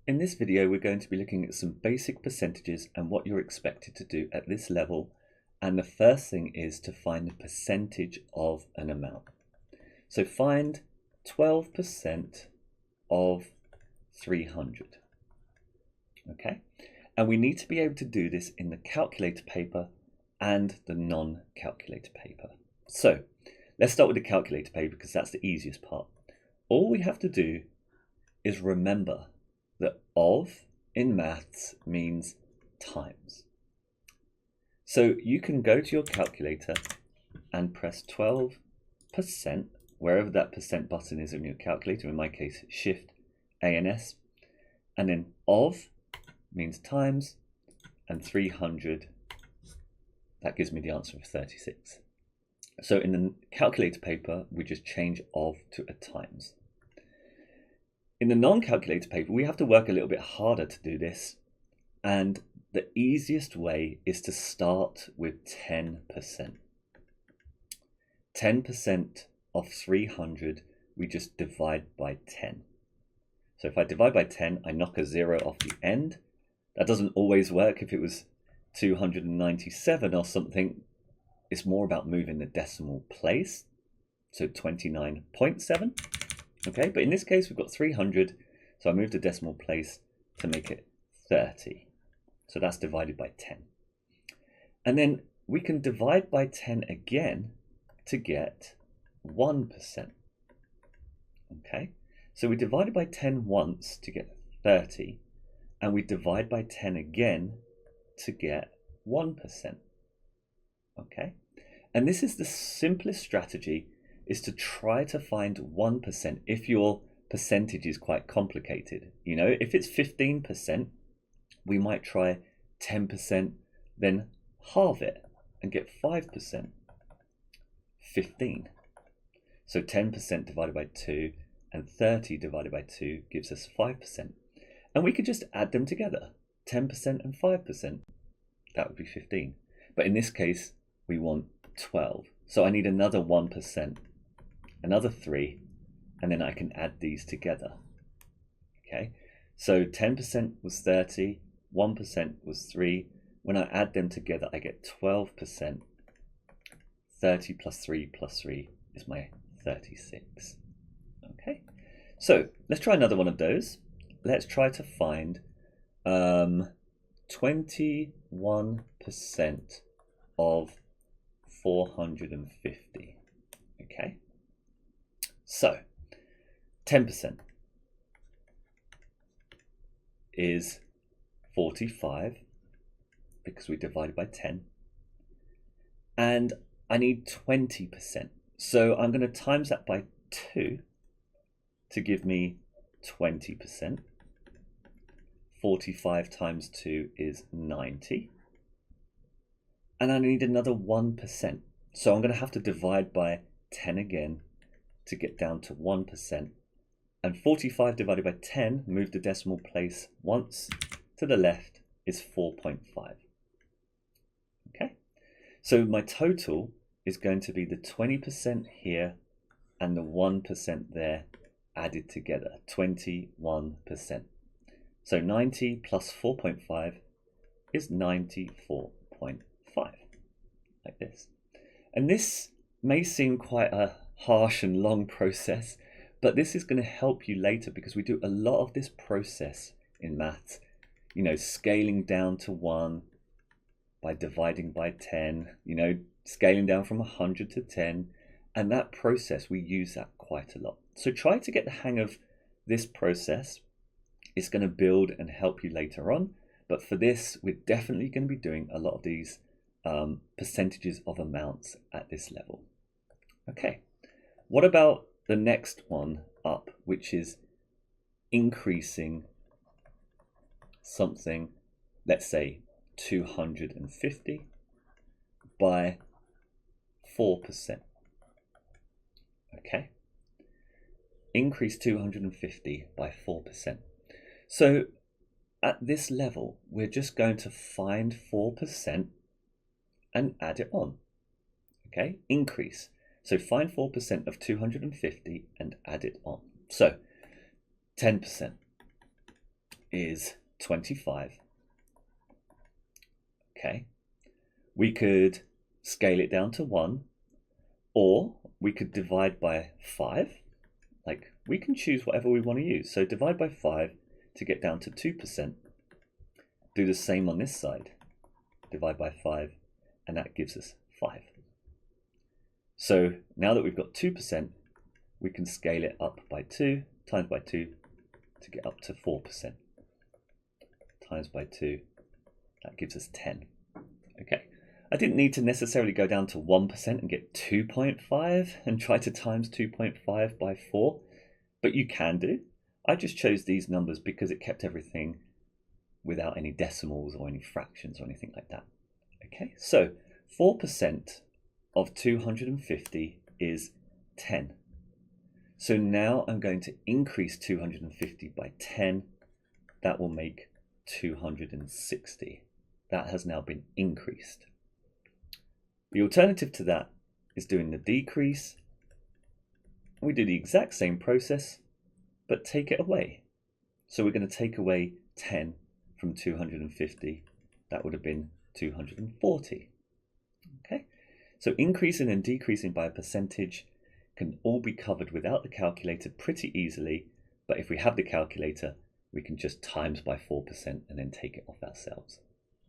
In this video, we're going to be looking at some basic percentages and what you're expected to do at this level. And the first thing is to find the percentage of an amount. So find 12% of 300. Okay, and we need to be able to do this in the calculator paper and the non-calculator paper. So let's start with the calculator paper because that's the easiest part. All we have to do is remember that of in maths means times. So you can go to your calculator and press 12% wherever that percent button is on your calculator, in my case Shift A and S, and then of means times, and 300, that gives me the answer of 36. So in the calculator paper we just change of to a times. In the non-calculator paper, we have to work a little bit harder to do this, and the easiest way is to start with 10%. 10% of 300, we just divide by 10. So if I divide by 10, I knock a 0 off the end. That doesn't always work. If it was 297 or something, it's more about moving the decimal place, so 29.7. Okay, but in this case we've got 300, so I moved the decimal place to make it 30. So that's divided by 10. And then we can divide by 10 again to get 1%. Okay, so we divided by 10 once to get 30, and we divide by 10 again to get 1%. Okay, and this is the simplest strategy, is to try to find 1% if your percentage is quite complicated. You know, if it's 15%, we might try 10%, then halve it and get 5%. 15. So 10% divided by 2 and 30 divided by 2 gives us 5. And we could just add them together, 10% and 5%. That would be 15. But in this case, we want 12. So I need another 1%. Another 3, and then I can add these together. Okay, so 10% was 30, 1% was 3. When I add them together, I get 12%. 30 plus 3 plus 3 is my 36. Okay, so let's try another one of those. Let's try to find 21% of 450. Okay. So 10% is 45 because we divided by 10, and I need 20%. So I'm going to times that by 2 to give me 20%. 45 times 2 is 90, and I need another 1%. So I'm going to have to divide by 10 again to get down to 1%, and 45 divided by 10, move the decimal place once to the left, is 4.5. Okay, so my total is going to be the 20% here and the 1% there added together, 21%. So 90 plus 4.5 is 94.5, like this. And this may seem quite a harsh and long process, but this is going to help you later because we do a lot of this process in maths, you know, scaling down to 1 by dividing by 10, you know, scaling down from 100 to 10, and that process, we use that quite a lot. So try to get the hang of this process. It's going to build and help you later on, but for this we're definitely going to be doing a lot of these percentages of amounts at this level. Okay, what about the next one up, which is increasing something, let's say 250 by 4%. Okay, increase 250 by 4%. So at this level, we're just going to find 4% and add it on. Okay, increase. So find 4% of 250 and add it on. So 10%. is 25. Okay, we could scale it down to 1, or we could divide by 5. Like, we can choose whatever we want to use. So divide by 5 to get down to 2%. Do the same on this side. Divide by 5, and that gives us 5. So now that we've got 2%, we can scale it up by 2, times by 2, to get up to 4%. Times by 2, that gives us 10. Okay, I didn't need to necessarily go down to 1% and get 2.5 and try to times 2.5 by 4, but you can do. I just chose these numbers because it kept everything without any decimals or any fractions or anything like that. Okay, so 4% of 250 is 10. So now I'm going to increase 250 by 10. That will make 260. That has now been increased. The alternative to that is doing the decrease. We do the exact same process, but take it away. So we're going to take away 10 from 250. That would have been 240. Okay, so increasing and decreasing by a percentage can all be covered without the calculator pretty easily, but if we have the calculator, we can just times by 4% and then take it off ourselves.